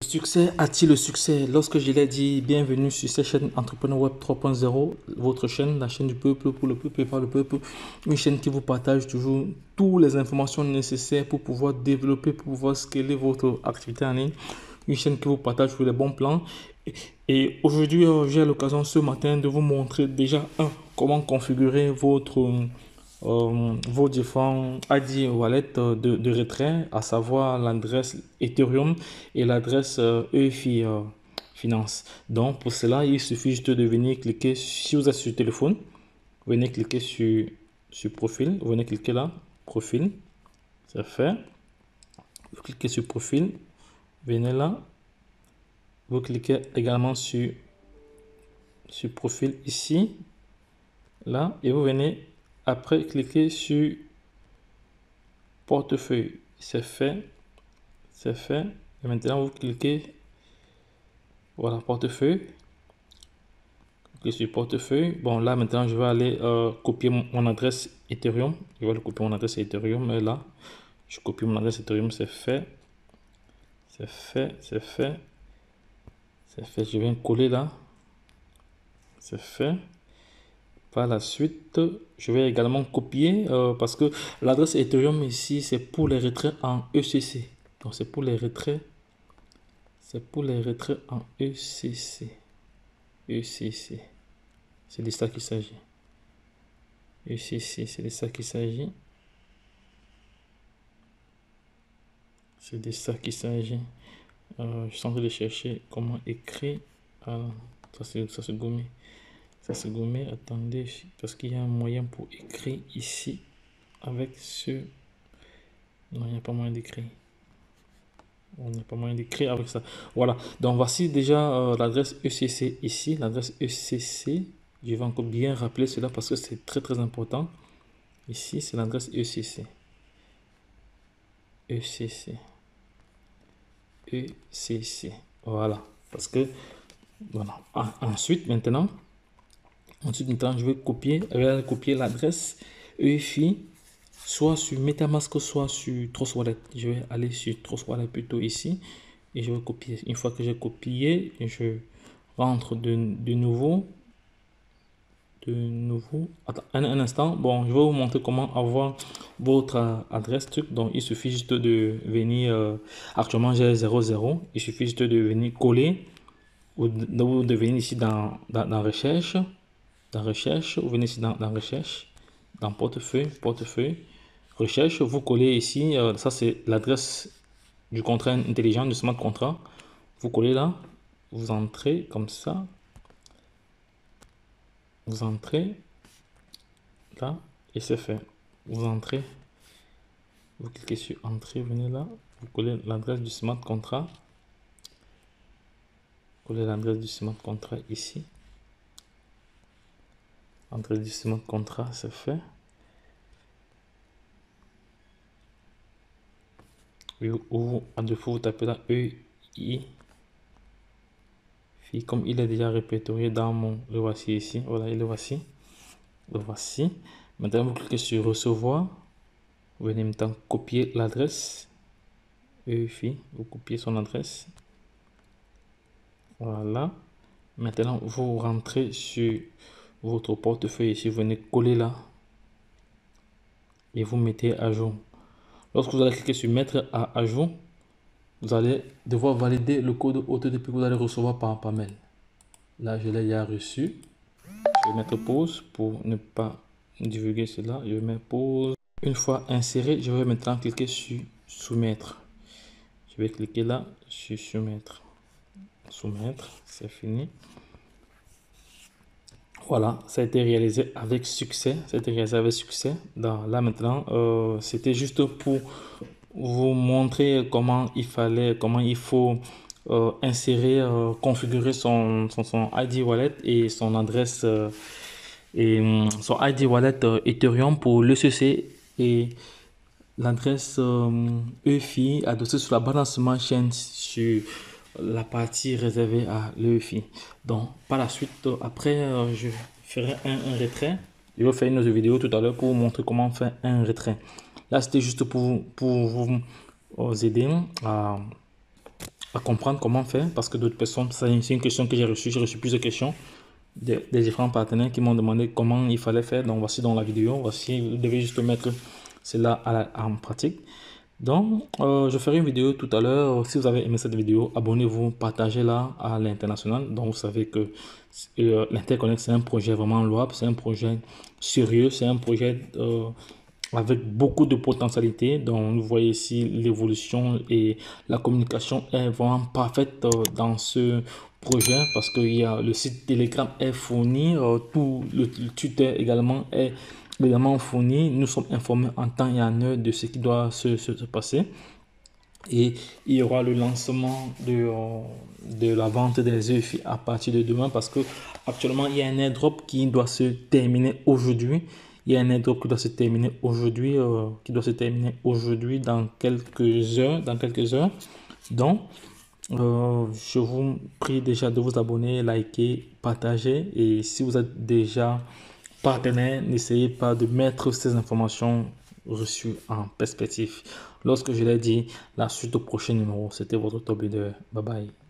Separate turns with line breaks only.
Le succès attire le succès. Lorsque je l'ai dit, bienvenue sur cette chaîne Entrepreneur Web 3.0, votre chaîne, la chaîne du peuple, pour le peuple et par le peuple. Une chaîne qui vous partage toujours toutes les informations nécessaires pour pouvoir développer, pour pouvoir scaler votre activité en ligne. Une chaîne qui vous partage tous les bons plans. Et aujourd'hui, j'ai l'occasion ce matin de vous montrer déjà comment configurer vos différents ID Wallet de retrait, à savoir l'adresse Ethereum et l'adresse EFI Finance. Donc pour cela, il suffit juste de venir cliquer, si vous êtes sur téléphone, venez cliquer sur profil, venez cliquer là, profil, c'est fait. Vous cliquez sur profil, venez là, vous cliquez également sur profil ici, là, et vous venez après cliquer sur portefeuille. C'est fait. C'est fait. Et maintenant, vous cliquez. Voilà, portefeuille. Cliquez sur portefeuille. Bon, là, maintenant, je vais aller copier mon adresse Ethereum. Je vais aller copier mon adresse Ethereum. Et là, je copie mon adresse Ethereum. C'est fait. C'est fait. C'est fait. C'est fait. Je viens coller là. C'est fait. Par la suite, je vais également copier parce que l'adresse Ethereum ici, c'est pour les retraits en ECC. Donc, c'est pour les retraits. C'est pour les retraits en ECC. ECC. C'est de ça qu'il s'agit. ECC, c'est de ça qu'il s'agit. C'est de ça qu'il s'agit. Je suis en train de chercher comment écrire. Ça c'est gommé. Ça c'est gommé. Attendez, parce qu'il y a un moyen pour écrire ici avec ce. Non, il n'y a pas moyen d'écrire. On n'a pas moyen d'écrire avec ça. Voilà. Donc voici déjà l'adresse ECC ici. L'adresse ECC. Je vais encore bien rappeler cela parce que c'est très très important. Ici, c'est l'adresse ECC. ECC. ECC. Voilà. Parce que, voilà. Ensuite, maintenant, je vais copier l'adresse EFI, soit sur MetaMask, soit sur Trust Wallet. Je vais aller sur Trust Wallet plutôt ici. Et je vais copier. Une fois que j'ai copié, je rentre de nouveau. Attends, un instant. Bon, je vais vous montrer comment avoir votre adresse truc. Donc, il suffit juste de venir. Actuellement, j'ai 00. Il suffit juste de venir coller ou de venir ici dans recherche. Dans recherche, vous venez ici dans recherche, dans portefeuille, recherche. Vous collez ici. Ça, c'est l'adresse du contrat intelligent, du smart contract. Vous collez là. Vous entrez comme ça. Vous entrez là et c'est fait. Vous entrez, vous cliquez sur entrée, venez là, vous collez l'adresse du smart contract. Collez l'adresse du smart contract ici. L'adresse du smart contract, c'est fait. Ou à défaut, vous tapez là EI. Comme il est déjà répertorié dans mon. Le voici ici. Voilà, il le voici. Le voici. Maintenant, vous cliquez sur recevoir. Vous venez maintenant copier l'adresse. EFI, vous copiez son adresse. Voilà. Maintenant, vous rentrez sur votre portefeuille ici. Vous venez coller là. Et vous mettez à jour. Lorsque vous allez cliquer sur mettre à jour, vous allez devoir valider le code OTP que vous allez recevoir par mail. Là, je l'ai déjà reçu. Je vais mettre pause pour ne pas divulguer cela. Je vais mettre pause. Une fois inséré, je vais maintenant cliquer sur soumettre. Je vais cliquer là sur soumettre. Soumettre, c'est fini. Voilà, ça a été réalisé avec succès. Ça a été réalisé avec succès. Là maintenant, c'était juste pour vous montrer comment il faut insérer, configurer son ID Wallet et son adresse son ID Wallet Ethereum pour l'ECC et l'adresse EFI adossée sur la balancement chaîne sur la partie réservée à l'EFI. Donc par la suite, après je ferai un retrait. Je vais faire une autre vidéo tout à l'heure pour vous montrer comment faire un retrait. Là, c'était juste pour vous aider à comprendre comment faire parce que d'autres personnes, c'est une question que j'ai reçu plusieurs questions des différents partenaires qui m'ont demandé comment il fallait faire. Donc voici dans la vidéo, voici, vous devez juste mettre cela en pratique. Donc, je ferai une vidéo tout à l'heure. Si vous avez aimé cette vidéo, abonnez-vous, partagez-la à l'international. Donc, vous savez que l'Interconnect, c'est un projet vraiment louable, c'est un projet sérieux, c'est un projet avec beaucoup de potentialité. Donc, vous voyez ici l'évolution et la communication est vraiment parfaite dans ce projet parce qu'il y a le site Telegram est fourni, tout le tuteur également est également fourni. Nous sommes informés en temps et en heure de ce qui doit se passer. Et il y aura le lancement de la vente des œufs à partir de demain parce que actuellement il y a un airdrop qui doit se terminer aujourd'hui. Il y a un airdrop qui doit se terminer aujourd'hui, dans quelques heures, Donc, je vous prie déjà de vous abonner, liker, partager. Et si vous êtes déjà partenaire, n'essayez pas de mettre ces informations reçues en perspective. Lorsque je l'ai dit, la suite au prochain numéro, c'était votre top leader. Bye bye.